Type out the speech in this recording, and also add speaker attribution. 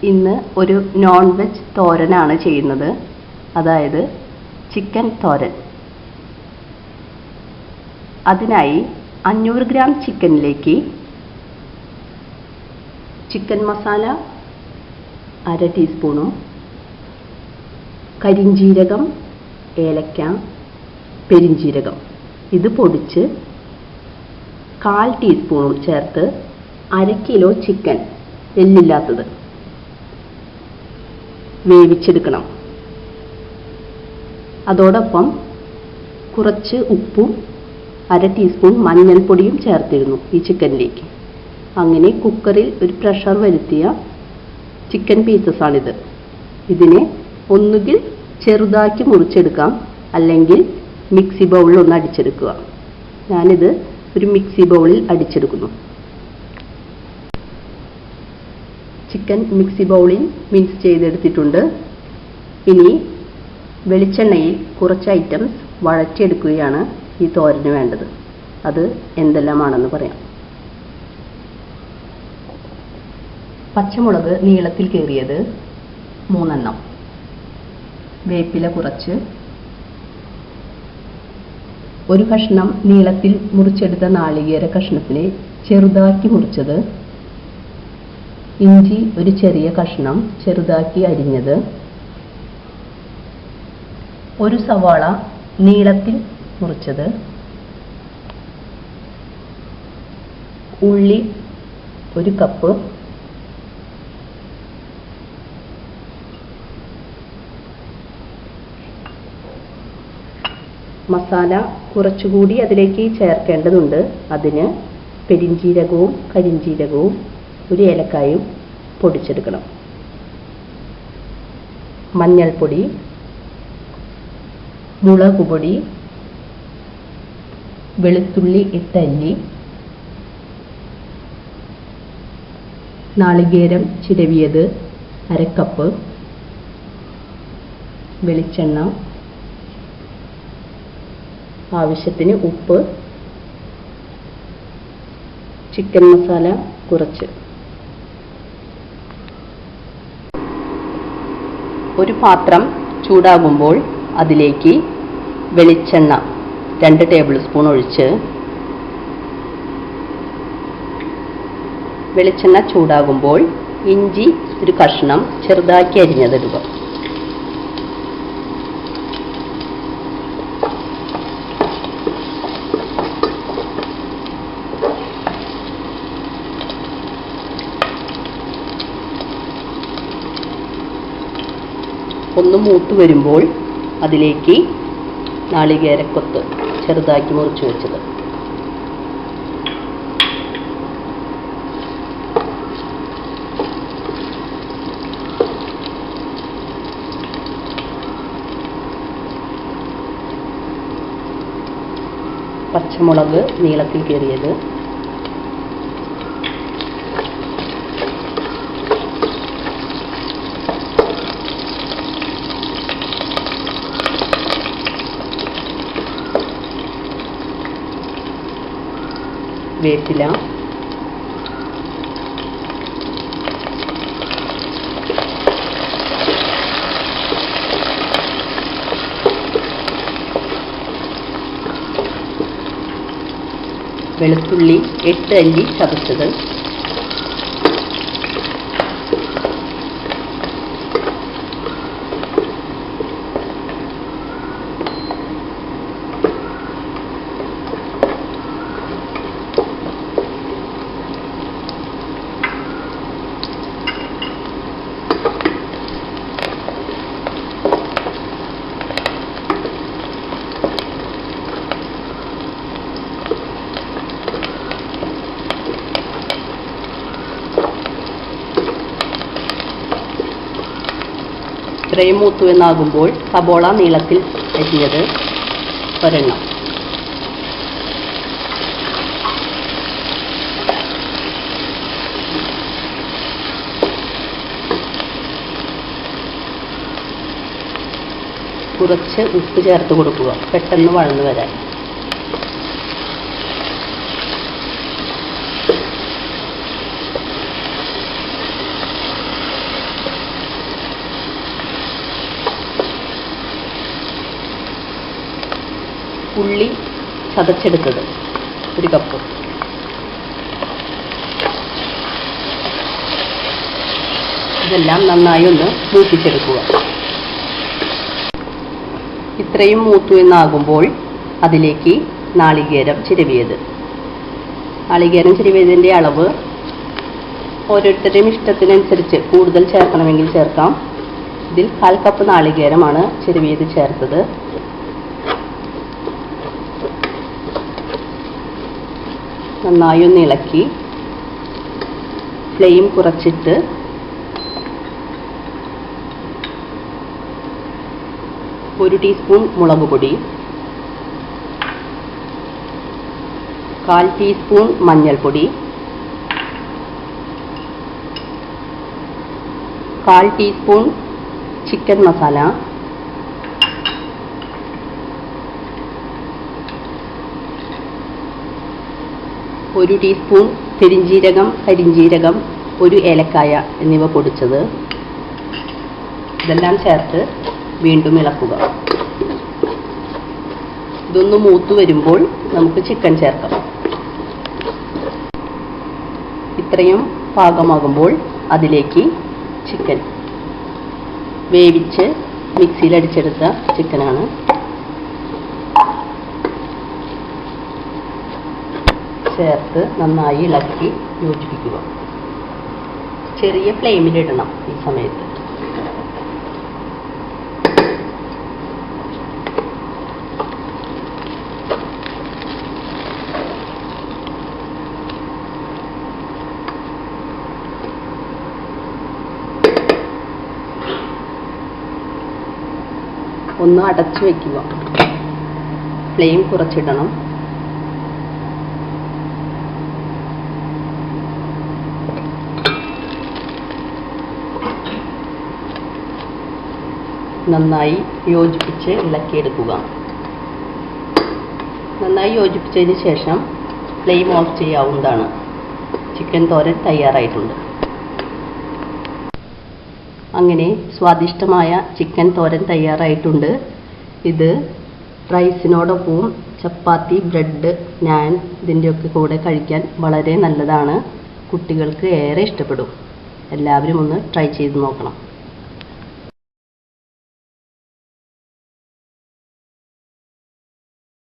Speaker 1: ഇന്ന് ഒരു non veg തോരനാണ് ചെയ്യുന്നത്, അതായത് ചിക്കൻ തോരൻ. അതിനായി 500 ഗ്രാം ചിക്കനിലേക്ക് ചിക്കൻ മസാല 1/2 ടീസ്പൂണും കരിഞ്ജീരകം, ഏലക്ക, പെരിഞ്ജീരകം ഇത് പൊടിച്ച് 1/4 ടീസ്പൂണും ചേർത്ത് 1/2 കിലോ ചിക്കൻ എല്ലില്ലാത്തത് വേവിച്ചെടുക്കണം. അതോടൊപ്പം കുറച്ച് ഉപ്പും 1/2 ടീസ്പൂൺ മഞ്ഞൾപ്പൊടിയും ചേർത്തിരുന്നു ഈ ചിക്കനിലേക്ക്. അങ്ങനെ കുക്കറിൽ ഒരു പ്രഷർ വരുത്തിയ ചിക്കൻ പീസസ് ആണിത്. ഇതിനെ ഒന്നുകിൽ ചെറുതാക്കി മുറിച്ചെടുക്കാം, അല്ലെങ്കിൽ മിക്സി ബൗളിൽ ഒന്ന് അടിച്ചെടുക്കുക. ഞാനിത് ഒരു മിക്സി ബൗളിൽ അടിച്ചെടുക്കുന്നു. ചിക്കൻ മിക്സി ബൗളിൽ മിക്സ് ചെയ്തെടുത്തിട്ടുണ്ട്. ഇനി വെളിച്ചെണ്ണയിൽ കുറച്ച് ഐറ്റംസ് വഴറ്റിയെടുക്കുകയാണ് ഈ തോരന് വേണ്ടത്. അത് എന്തെല്ലാമാണെന്ന് പറയാം. പച്ചമുളക് നീളത്തിൽ കീറിയത് 3 എണ്ണം, വേപ്പില കുറച്ച്, ഒരു കഷ്ണം നീളത്തിൽ മുറിച്ചെടുത്ത നാളികേര കഷ്ണത്തിനെ ചെറുതാക്കി മുറിച്ചത്, ഇഞ്ചി ഒരു ചെറിയ കഷ്ണം ചെറുതാക്കി അരിഞ്ഞത്, ഒരു സവാള നീളത്തിൽ മുറിച്ചത്, ഉള്ളി 1 കപ്പ്, മസാല കുറച്ചുകൂടി അതിലേക്ക് ചേർക്കേണ്ടതുണ്ട്. അതിന് പെരിഞ്ജീരകവും കരിഞ്ജീരകവും 1 ഏലക്കായും പൊടിച്ചെടുക്കണം. മഞ്ഞൾപ്പൊടി, മുളക് പൊടി, വെളുത്തുള്ളി ഇട്ടല്ലി, നാളികേരം ചിരവിയത് 1/2 കപ്പ്, വെളിച്ചെണ്ണ, ആവശ്യത്തിന് ഉപ്പ്, ചിക്കൻ മസാല കുറച്ച്. ഒരു പാത്രം ചൂടാകുമ്പോൾ അതിലേക്ക് വെളിച്ചെണ്ണ 2 ടേബിൾ സ്പൂൺ ഒഴിച്ച്, വെളിച്ചെണ്ണ ചൂടാകുമ്പോൾ ഇഞ്ചി ഒരു കഷ്ണം ചെറുതാക്കി അരിഞ്ഞതിടുക. ഒന്ന് മൂത്ത് വരുമ്പോൾ അതിലേക്ക് നാളികേരക്കൊത്ത് ചെറുതാക്കി മുറിച്ച് വെച്ചത്, പച്ചമുളക് നീളത്തിൽ കീറിയത്, വേപ്പില, വെളുത്തുള്ളി 8 അല്ലി ചതച്ചത്, ഇത്രയും മൂത്തു എന്നാകുമ്പോൾ സബോള നീളത്തിൽ അരിഞ്ഞത് 1 എണ്ണം, കുറച്ച് ഉപ്പ് ചേർത്ത് കൊടുക്കുക പെട്ടെന്ന് വഴന്നു വരാൻ. ഉള്ളി ചതച്ചെടുത്തത് 1 കപ്പ്. ഇതെല്ലാം നന്നായി ഒന്ന് മൂപ്പിച്ചെടുക്കുക. ഇത്രയും മൂത്തു എന്നാകുമ്പോൾ അതിലേക്ക് നാളികേരം ചിരവിയത്. നാളികേരം ചിരവിയതിൻ്റെ അളവ് ഓരോരുത്തരുടെയും ഇഷ്ടത്തിനനുസരിച്ച് കൂടുതൽ ചേർക്കണമെങ്കിൽ ചേർക്കാം. ഇതിൽ 1/4 കപ്പ് നാളികേരമാണ് ചിരവിയത് ചേർത്തത്. നന്നായി ഒന്ന് ഇളക്കി ഫ്ലെയിം കുറച്ചിട്ട് ഒരു ടീസ്പൂൺ മുളക് പൊടി, 1/4 ടീസ്പൂൺ മഞ്ഞൾപ്പൊടി, 1/4 ടീസ്പൂൺ ചിക്കൻ മസാല, ഒരു ടീസ്പൂൺ പെരിഞ്ജീരകം, കരിഞ്ജീരകം, 1 ഏലക്കായ എന്നിവ പൊടിച്ചത്. ഇതെല്ലാം ചേർത്ത് വീണ്ടും ഇളക്കുക. ഇതൊന്ന് മൂത്തു വരുമ്പോൾ നമുക്ക് ചിക്കൻ ചേർക്കാം. ഇത്രയും പാകമാകുമ്പോൾ അതിലേക്ക് ചിക്കൻ, വേവിച്ച് മിക്സിയിൽ അടിച്ചെടുത്ത ചിക്കനാണ്, ചേർത്ത് നന്നായി ഇളക്കി യോജിപ്പിക്കുക. ചെറിയ ഫ്ലെയിമിലിടണം ഈ സമയത്ത്. ഒന്ന് അടച്ചു വയ്ക്കുക. ഫ്ലെയിം കുറച്ചിടണം. നന്നായി യോജിപ്പിച്ച് ഇളക്കിയെടുക്കുക. നന്നായി യോജിപ്പിച്ചതിന് ശേഷം ഫ്ലെയിം ഓഫ് ചെയ്യാവുന്നതാണ്. ചിക്കൻ തോരൻ തയ്യാറായിട്ടുണ്ട്. അങ്ങനെ സ്വാദിഷ്ടമായ ചിക്കൻ തോരൻ തയ്യാറായിട്ടുണ്ട്. ഇത് റൈസിനോടൊപ്പവും ചപ്പാത്തി, ബ്രെഡ്, നാൻ ഇതിൻ്റെയൊക്കെ കൂടെ കഴിക്കാൻ വളരെ നല്ലതാണ്. കുട്ടികൾക്ക് ഏറെ ഇഷ്ടപ്പെടും. എല്ലാവരും ഒന്ന് ട്രൈ ചെയ്ത് നോക്കണം.